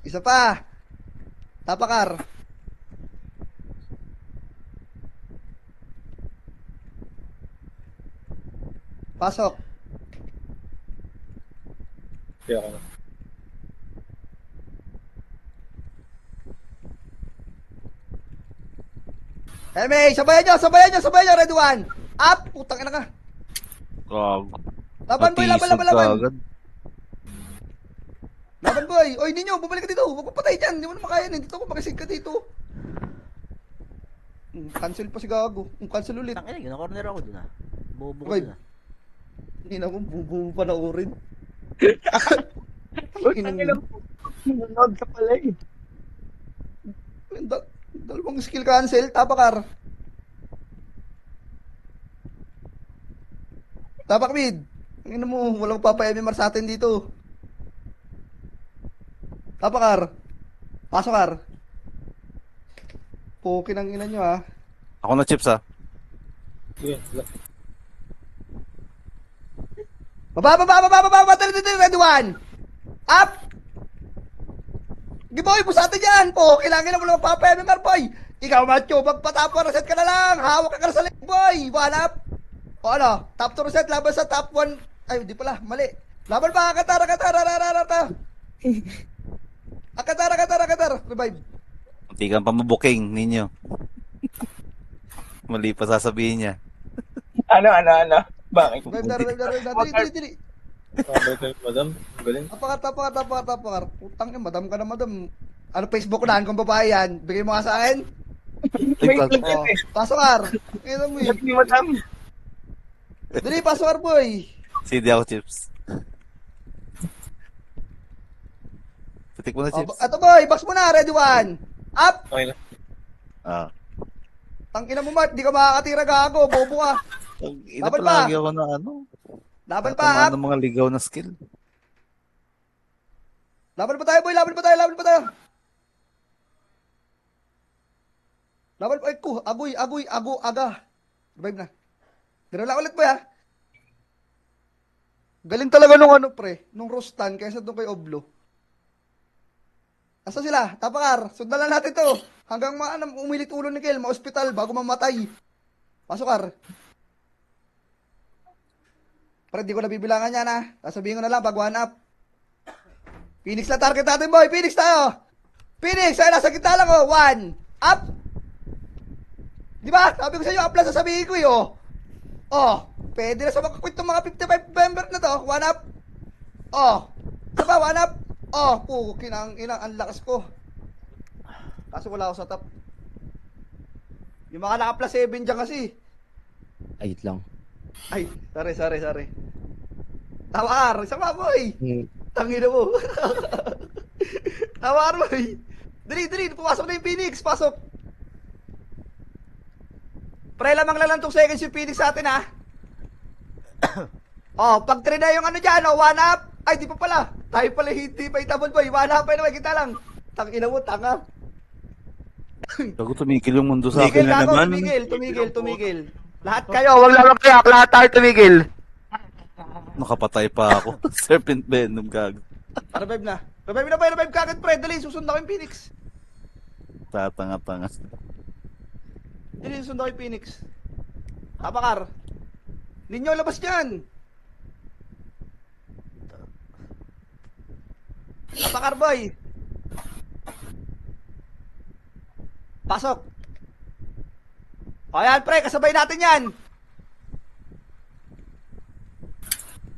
Isa pa. Tapakar. Pasok. Kaya ako na. MA, sabayan nyo, ready one. Up, putang ina ka. Gago. Laban boy, laban. Agad. Laban boy. Oy, ninyo, bumalik ka dito. Huwag mo patay dyan. Hindi mo na makaya. Dito ako, makisig ka dito. Cancel pa si Gago. Cancel ulit. Tangina, gina-corner ako dun ah. Bobo ko Okay. dun ah. Hindi na akong bubu pa na urin. Nanonood ka pala eh. Dalawang skill cancel, tapakar. Tapak mid. Tingnan mo, walang papa-MMR sa atin dito. Tapakar. Pasokar. Pokin ang ina nyo ha. Ako na chips ah. Yun. Baba, ready one. Up. Giboy, busatin yan. Po, kailangan mo lang papa-MMR boy. Ikaw macho, magpatapo, reset ka na lang. Hawak ka na sa leg boy. One up. O ano, top 2 reset, laban sa top 1. Ay, di pala, mali. Laban pa, Katara. Katara. Revive. Hindi ka pa mabuking ninyo. Mali pa sasabihin niya. Ano? Bakit? Revive. Dili. Sabay kayo, madam. Ang galing. Tapakar. Putang ina, madam ka na, madam. Ano, Facebook na, kung babae yan. Bigay mo nga sa akin. Oh, pasokar. Kaya mo eh. Hindi madam. Dali, pasokar boy. CD ako chips. Titik mo na chips. Ato boy, box mo na, ready one. Up. Okay na. Ah. Tangina mo, Mark, di ka makakatira Gago, bobo ka. Ina Laban pa pa. lagi ako na ano. Laban Tatamaan pa, up. ng mga ligaw na skill. Laban pa tayo, boy, laban pa tayo. Laban pa, aga. Revive na. Ganun lang ulit, boy, ha. Galing talaga nung ano, pre, nung Rostan, kaysa doon kay Oblo. Asa sila? Tapakar, sundan lang natin to. Hanggang umilit ulo ni Kel, ma-hospital bago mamatay. Pasokar. Pre, di ko nabibilangan yan, ha. Sasabihin ko na lang, pag one up. Phoenix na target natin, boy. Phoenix tayo. Phoenix, ay nasa gitna lang, oh. One. Up. Di ba? Sabi ko sa inyo, up lang sasabihin ko, oh. Oh, pwede na sa makakwit itong mga 55 member na to. One up. Oh. Isa pa, one up. Oh, kinang ang lakas ko. Kaso wala ako sa top. Yung mga naka-plus 7 dyan kasi. Ayut lang. Ay, sorry. Tawar, isa pa, boy. Tangina mo. Tawar, boy. Dali, pumasok na yung Phoenix, pasok. Pre, lamang lang 2 seconds yung Phoenix sa atin, ha. Oh, pag 3 na yung ano dyan, oh, one up. Ay, di pa pala. Tayo pala hindi pa itabon, boy. One up pa naman, kita lang. Tangina mo, tanga. Bago tumigil yung mundo sa akin Tumigil na na ako, naman. tumigil. Lahat kayo, wag lang kayo, lahat tayo tumigil. Nakapatay pa ako. Serpent Venom gago. Revive na. Revive kagad, pre. Dali, susunod ako yung Phoenix. Tatanga-tanga. Dali, susunod ako yung Phoenix. Tapakar. Ninyo, labas dyan. Tapakar, boy. Pasok. O yan, pre, kasabay natin yan.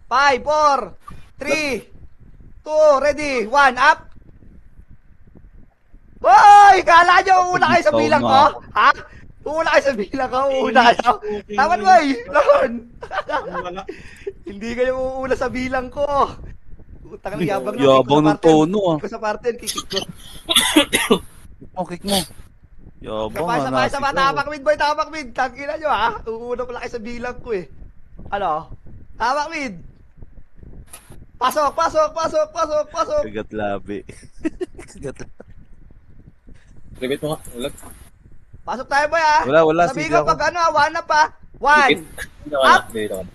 5, 4, 3, 2, ready, 1, up. Boy, kala nyo una kayo sa bilang ko? Ha? Una kayo sa bilang ko, una kayo. Taman, boy, laban. Wala. Hindi kayo uuna sa bilang ko. Utang ng yabang Yabang ng tono, ah. Kick ko sa parte, kikik ko. Kick mo. Yabang Sabay, tapak mid. Tangina nyo, ha? Uuna pala kayo sa bilang ko, eh. Ano? Tapak mid. Pasok. Kagat labi. Repeat mo nga. Wala. Pasok tayo, boy, ha? Wala, Sabihin sige ko ako. pag ano, one up, ha? One. Dito ka na. Dito ka na.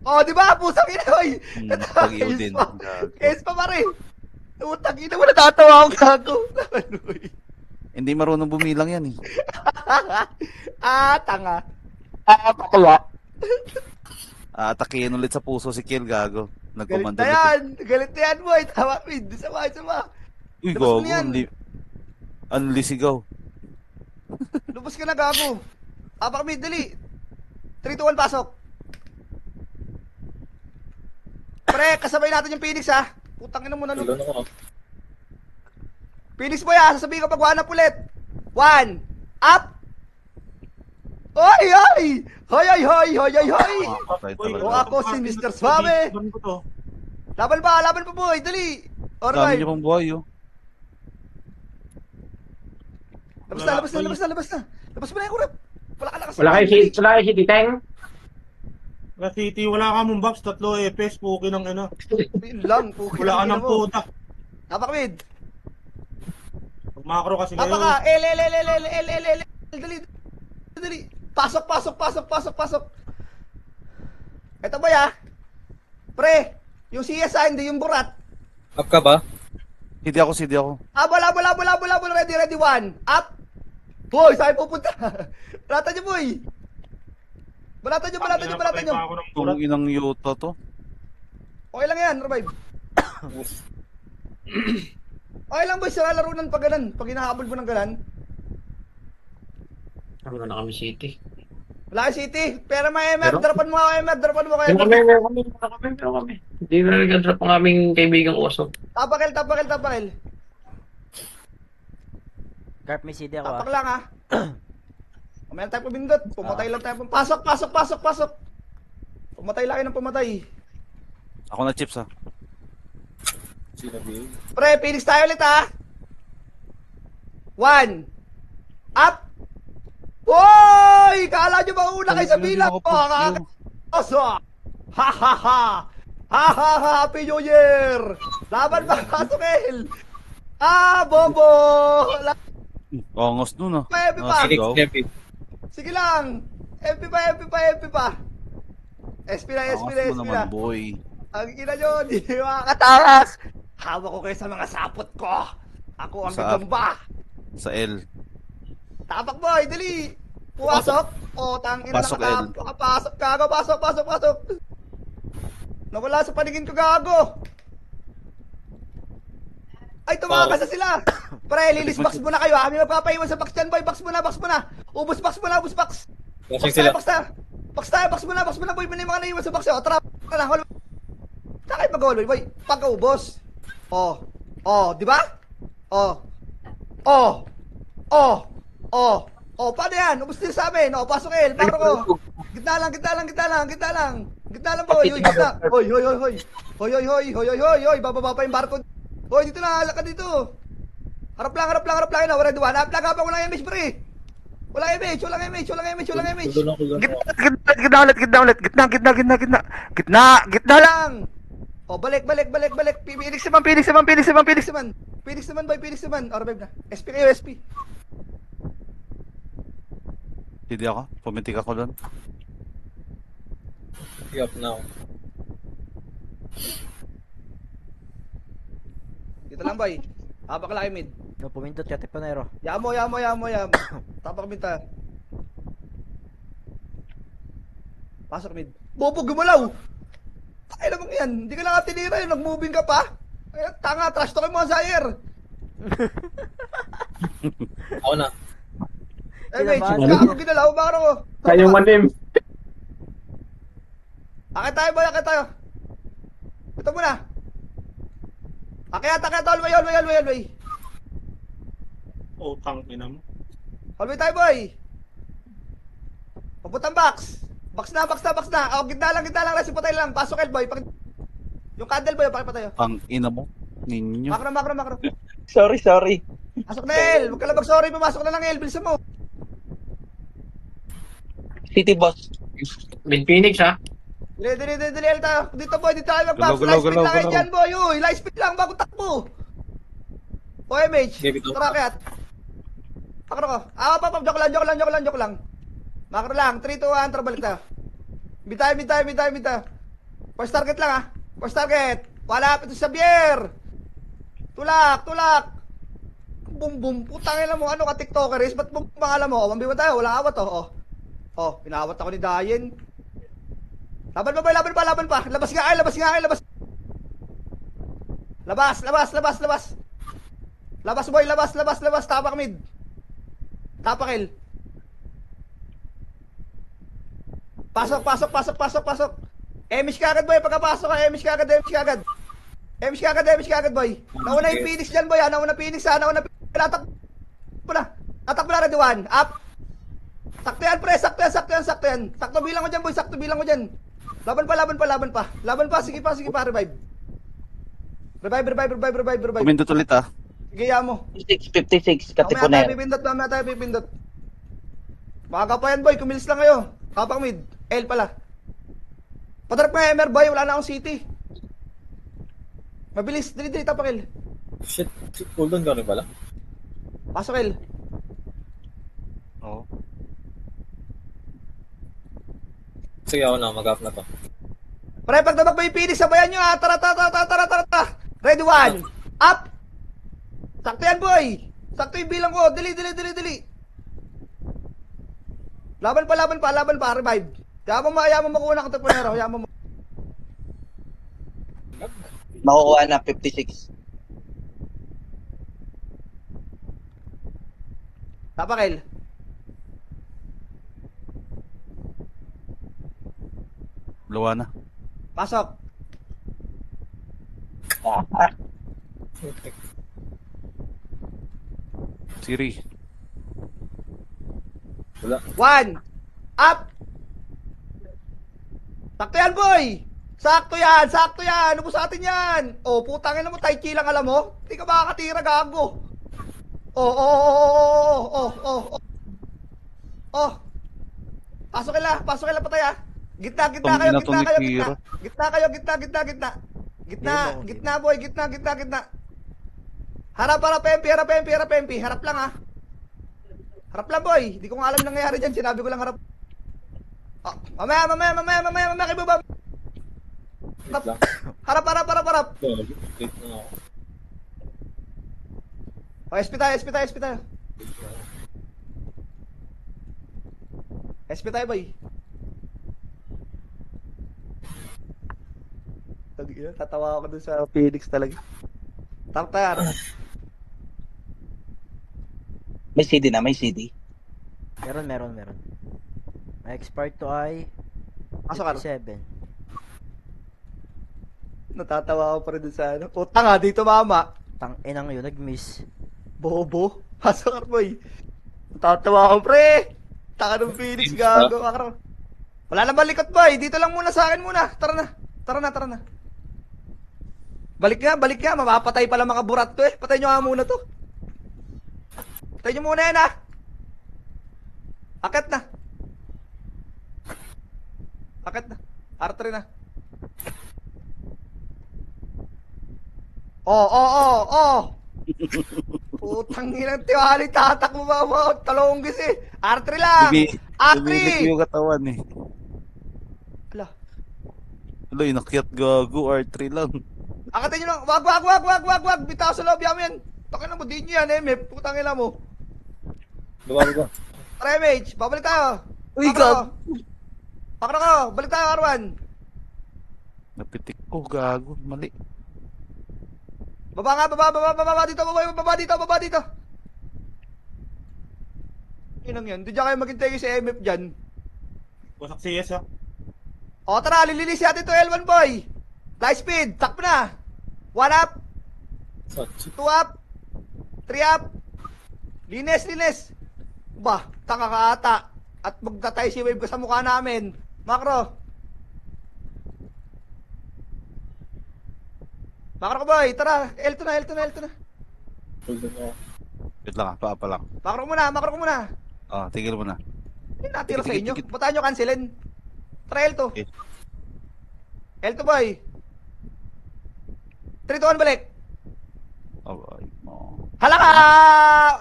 Oh, di ba? Pusang ina, boy. Pag-iw din. Case pa rin. Utang ina mo, natatawa ako gago. Ano eh? Hindi marunong bumilang yan eh. Tanga. Bakla. Atakihin ulit sa puso si Kiel, gago. Galit Nagkomando na ulit. yan. Galit na yan, boy. Tama, Mid. Sama. Uy, Labas gago. mo na yan. Ang lisigaw. Lubos ka na, gago. Tapak, Mid. Dali. 3, 2, 1, pasok. Pre, kasabay natin yung Phoenix, ha? Putang ina mo na, Ilon ako. Phoenix boy, ha? Sasabihin kapag 1 up ulit. 1. Up. Hoy, hoy! Hoy, hoy, hoy, hoy, hoy, hoy! Patay Boy, O talaga. ako si Mr. Suave. Ban ko to. Laban pa, boy. Dali. Dami Alright. niyo pang buhay, oh. Labas na. Labas mo na yung kurap. Wala ka lakas. Wala kayo si Titeng? La City, wala ka mong buffs, 3 EPS, puki ng ina. Yun lang. Puki Wala ka ng ng ina mo. puta. Tapak, Mid. Pag macro kasi Tapak ngayon. ka. L. Dali. Pasok. Ito ba ya? Pre, yung CSI, hindi yung burat. Up ka ba? Hindi ako. Abol. Ready. 1. Up. Boy, saan pupunta? Balatan niyo, boy. Balatan niyo. Patay pa ako ng purat. Kung inang yuta to. Okay lang yan, revive. Okay lang, boy. Sira larunan pag ganan. Pag hinahabol mo ng ganan. Ano na kami City? Wala kay City. Pero may MR. Pero- Dropan mo kayo. Meron kami. Hindi na nag-drop ang aming kaibigang uso. Tapakil. Garp, may CD ako Tapak ah. lang, ha. Mamaya tayo pumindot. Pumatay lang tayo. Pasok. Pumatay lang kayo ng pumatay. Ako na chips, ha. Sino ba yun? Pre, Phoenix tayo ulit, ha. 1. Up. Hoy! Kala nyo ba una kayo sa Hindi bilang? ako pag- Kakakaso! Ha! Happy New Year! Laban ba, Kasukel? Bobo! Ongos nun, ah. FP pa! Phoenix Go. Heavy. Sige lang! FP pa! SP na. Ongos mo naman, boy. Ang ina nyo, di makakatakas! Hawak ko kayo sa mga sapot ko! Ako ang Sa- gagamba! Sa L. Tapak boy, dali! Pumasok! O, tangina na Pasok, nakapasok. Gago, pasok! Nawala sa paningin ko, gago! Ay, tumakas na sila! Pre, lilis box muna kayo, ha? May magpapaiwan sa box dyan, boy. Box muna! Ubus box! Flashing sila. Box muna, boy. May mga naiwan sa box, o. Trap ka lang, hold. Saan kayo mag-hold, boy? Pagka-ubos. Di ba? Paano yan? Ubus din sa amin. Pasok El, paro ko. Gitna lang, boy. Gitna. Hoy. Bababa pa yung barko. Hoy, dito na, halaka dito. Harap lang. Ready one. Harap ko lang image, pre. Walang image. Tulon ako. Gitna lang. Balik. Phoenix naman, boy. Phoenix naman. Revive na. SP kayo, SP. Hindi ako. Pumintik ako doon. Up now. Dito lang, boy. Habak lang mid. No, pumindot ka, Teponero. Yamo. Tapak minta. Pasok mid. Bobo, gumalaw! Ay naman yan. Hindi ka lang tinira yun. Nag-moving ka pa. Ay, tanga, trash talk mo, Zaire. Ako na. Mate, Kinabahan. ako ginalaw, bakit ako? Kayong manim. Akit tayo. Ito muna. Akit, hallway. Utang ina mo. Hallway tayo, boy. Papuntang box. Box na. Gitna lang. Resi patay lang. Pasok, El, boy. Yung candle, boy, pakipatayo. Ang ina mo. Ninyo. Makro. Sorry. Pasok na, El. Huwag ka lang mag-sorry. Pumasok na lang, El. Bilisan mo. City boss. Mid Phoenix ha? Dili, El, tayo. Dito, boy. Dito tayo mag-box. Galaw, Light speed lang kayo galaw. dyan, boy. Uy, light speed lang bago takbo. OMH. Give it up. Tara, kayat. Makro ko. Joke lang. Makro lang. 3, 2, 1. Tara, balik tayo. Mid tayo. First target lang, ha. First target. Wala pa ito sa Xavier. Tulak, tulak. Boom, boom. Putang ina mo, ano ka TikTokeris? Ba't mo pangalan mo? O, mambiwan tayo, wala awat oh. Oh, pinawat ako ni Dayen. Laban pa, boy, laban pa, laban pa. Labas nga kayo, labas nga kayo, labas. Labas, labas, labas, labas. Labas, boy, labas, labas, labas. Tapak mid. Tapakil. Pasok, pasok, pasok, pasok, pasok. Emish ka agad, boy. Pagkapasok ka, emish ka agad, emish ka agad. Emish ka agad, emish ka agad, boy. Nauna yung Phoenix dyan, boy. Nauna Phoenix, ha. Nauna Phoenix. Atak mo na. Atak mo na, ready one. Up. Sakto yan, pre. Sakto yan, sakto yan, sakto yan. Sakto bilang ko dyan, boy. Sakto bilang ko dyan. Laban pa, laban pa, laban pa. Laban pa, sige pa, revive. Revive, revive, revive, revive, revive. Pumindot ulit ah. Sige, mo. 656, Mamaya tayo Katipuner. pipindot, mamaya tayo pipindot. Maaga pa yan, boy. Kumilis lang kayo. Kapak mid. L pala. Patrap nga, MR, boy. Wala na akong city. Mabilis. Dili-dili, tapakil. Shit, cooldown ka rin pala. Pasok, L. Oo. Sige ako na, mag-up na to. Pre, pag nabag mo yung Phoenix, sabayan nyo ha. Tara, tara, tara, tara, tara, tara. Ready, one. Up. Sakto yan, boy. Sakto yung bilang ko. Dili, dili, dili, dili. Laban pa, laban pa, laban pa. Revive. Yaman mo makuha ng katapunero. Yaman mo. Makukuha na 56. Tapakil. Luwa na. Pasok. Siri. Wala. One. Up. Sakto yan, boy. Sakto yan, sakto yan. Ano mo sa atin yan? Oh, putangin na mo, Tai Chi lang alam mo. Hindi ka makakatira, gago. Oh. Oh. Pasok kila patay ah. Gitna kayo, gitna kayo, gitna. Gitna kayo, gitna. Gitna, boy, gitna. Harap, MP. Harap lang ah. Harap lang, boy. Di ko nga alam nangyayari dyan. Sinabi ko lang harap. Oh, mamaya, kayo baba. Wait lang. Harap. Wait na ako. Oh, SP tayo. SP tayo, boy. Tatawa ako dun sa Phoenix talaga. Tartar. May CD na, may CD. Meron. May expired to ay Pasok ka. 57. Natatawa ako pa rin dun sa ano. Utang nga, dito mama. Tang inang yun, nag-miss. Bobo. Pasok ka, boy. Natatawa ako, pre. Taka ng Phoenix, gago. Wala na balikot, boy. Dito lang muna sa akin muna. Tara na. Balik nga. Mapapatay pala mga burat to eh. Patay nyo nga muna to. Patay nyo muna yan ah. Akit na. R3 na. Oh. Putang inang tiwali, tatak mo ba mo? Talonggis eh. R3 lang. R3. Lumilit yung katawan eh. Ala. Alo, inakyat gago. R3 lang. Akatin nyo lang. Wag. Bitaw sa loob yan. Takin na mo, di nyo yan eh. Putang ina mo. Lumabas ko. Tara, MH. Babalik tayo. Uy, Pakra ko. Balik tayo, R1. Napitik ko, gago. Mali. Baba dito. Inang yan. Di dyan kayo maghintay sa MF dyan. Wasak si Yes, ha? O tara, lililis natin to L1 boy. Light speed. Takpo na. 1 up. 2 up. 3 up. Linis. Ba, tanga ka ata. At magtatay si wave ka sa mukha namin. Macro ko boy, tara. L2 na. Cooldown ako. Wait lang, pa lang. Macro ko muna. Ah, tigil mo na. Hindi natira sa inyo. Tikit. Bataan nyo cancelin. Tara L2. Okay. L2 boy. 3 to 1 balik. Ay, mo. Hala ka!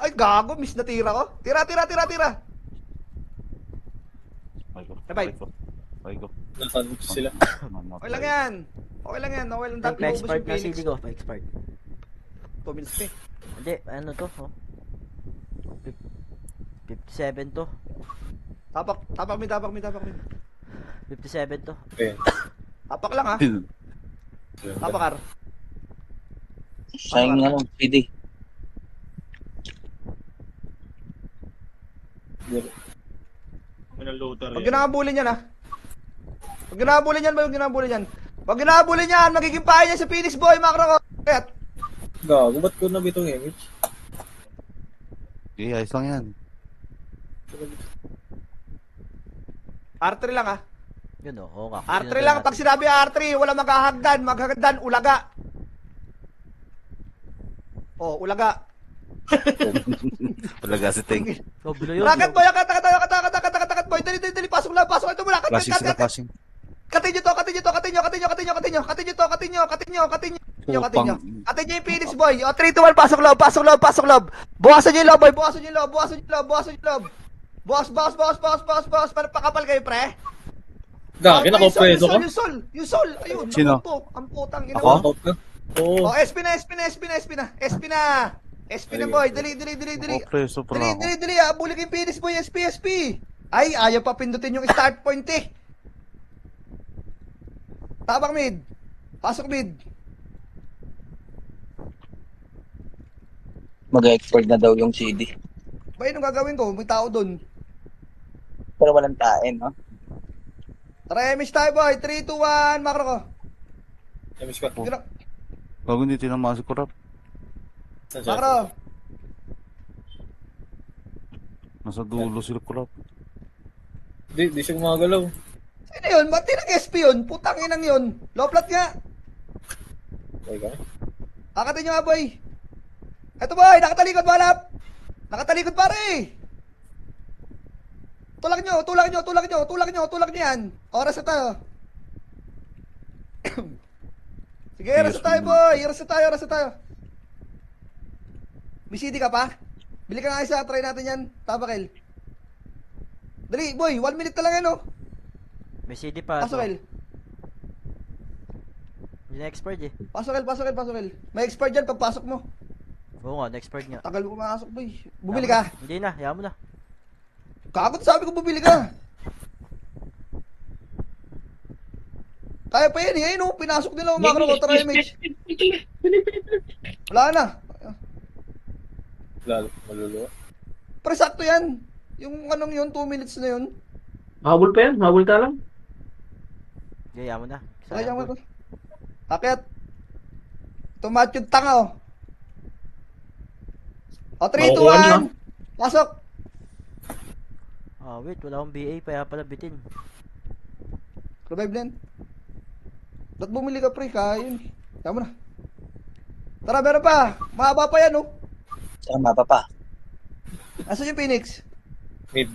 Ay gago, miss na tira ko. Tira. Revive. Ay ko. Nakandito sila. Okay lang yan. Dami Pa-expired ubos yung na Phoenix. CD ko, pa-expired. 2 minutes pa eh. Hindi, ano to? Oh. 57 to. Tapak mid. 57 to. Okay. Tapak lang ha. Tapak Ar. Sayang nga lang, PD. May nalooter Pag yan. ginabulin yan ha. Pag ginabulin yan, magiging pahay niya sa Phoenix boy, makro ko. Kaya, Gago, ba't ko nabitong image? Okay, ayos lang yan. R3 lang ha. Yun oh, oo nga. R3 lang, pag sinabi R3, wala maghahagdan, ulaga. Oh, ulaga. Talaga si Ting. Oh, bilo yun. Rakat boy, katat boy, dali, pasok lang, ito muna, Flashing sila, flashing. Katin nyo. Katin nyo yung Phoenix boy. O, 3, 2, 1, pasok loob. Buwasan nyo yung loob boy, buwasan nyo yung loob. Buwas. Pakapal kayo pre. Gago, nakopreso ka? Yung sol. Ayun, Sino? ang putang ina Ako? mo. Oo. Oh, SP na boy, dali. Oh, preso pa na ako. Dali, abuli kayong Phoenix boy, SP. Ay, ayaw pa pindutin yung start point eh. Tabak mid. Pasok mid. Mag-export na daw yung CD. Ba yun ang gagawin ko? May tao dun. Pero walang tain, no? Tara, MH tayo boy. 3, 2, 1, makro ko. Image ka. Gina- Bago hindi tinamaan si Kurap. Saan siya? Makro. Nasa dulo sila Kurap. Di siya gumagalaw. Sino yun? Ba't tinang SP yun? Putang inang yun. Low plat nga. Okay ka? Kakatin nyo nga boy. Eto boy, nakatalikod balap. Nakatalikod pare. Tulak nyo yan. Oras na tayo. Sige, oras na tayo boy. Oras na tayo. May CD ka pa? Bili ka nga isa, try natin yan. Tabakel. Dali, boy, 1 minute na lang yan, oh. May CD pa. Pasok, El. Hindi na-expert eh. Pasok, El. May expert dyan pagpasok mo. Oo nga, na-expert nga. Tagal mo pumasok, boy. Bumili ka. Hindi na, hayaan mo na. Kagot sabi ko bumili ka. Kaya pa yan, eh. Ayun, oh. Pinasok nila ang macro water image. Wala na. Maluluwa. Pero sakto yan. Yung anong yun, 2 minutes na yun. Habol pa yan, habol ka lang. Hindi, hayaan mo na. Kaya mo ko. Akit. Tumat yung tanga, oh. O, 3, 2, 1. Pasok. Ah, wait, wala akong BA, kaya pala bitin. Revive din. Ba't bumili ka, pre? Kaya yun. Kaya mo na. Tara, meron pa. Mahaba pa yan, oh. Saan mapa pa? Asan yung Phoenix? Mid.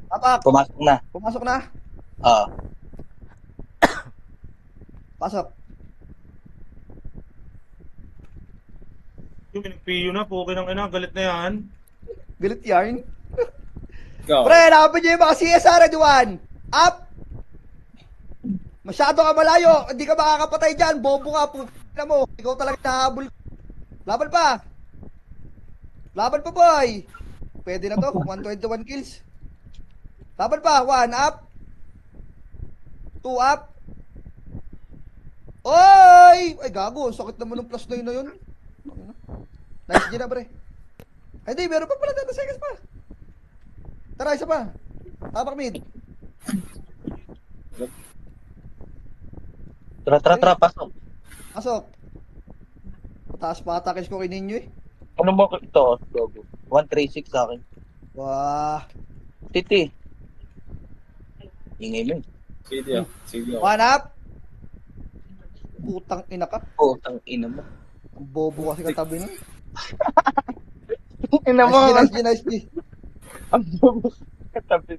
Tapak. Pumasok na. Pumasok na. Oo. Pasok. Yung pinagpiyo na, puke ng ina, galit na yan. Galit yarn. Gago. Pre, nakapin nyo yung mga CSR, Edwan. Up. Masyado ka malayo. Hindi ka makakapatay dyan. Bobo ka. Pukin mo. Ikaw talaga nahabol. Laban pa. Laban pa, boy. Pwede na to. 121 kills. Laban pa. 1 up. 2 up. Oy! Ay, gago. Sakit naman ng plus 9 na yun. Nice G na, pre. Ay, di. Meron pa pala 30 seconds pa. Tara, isa pa. Tapak mid. Tara, pasok. Pasok. Pataas pa atakis ko kay ninyo eh. Ano mo ito? Logo. 136 sa akin. Wah. Titi. Ingay mo. CD ako. 1 up. Putang ina ka. Oo, tang ina mo. Ang bobo kasi katabi nun. Ina mo. Nice G. Ang bobo katabi.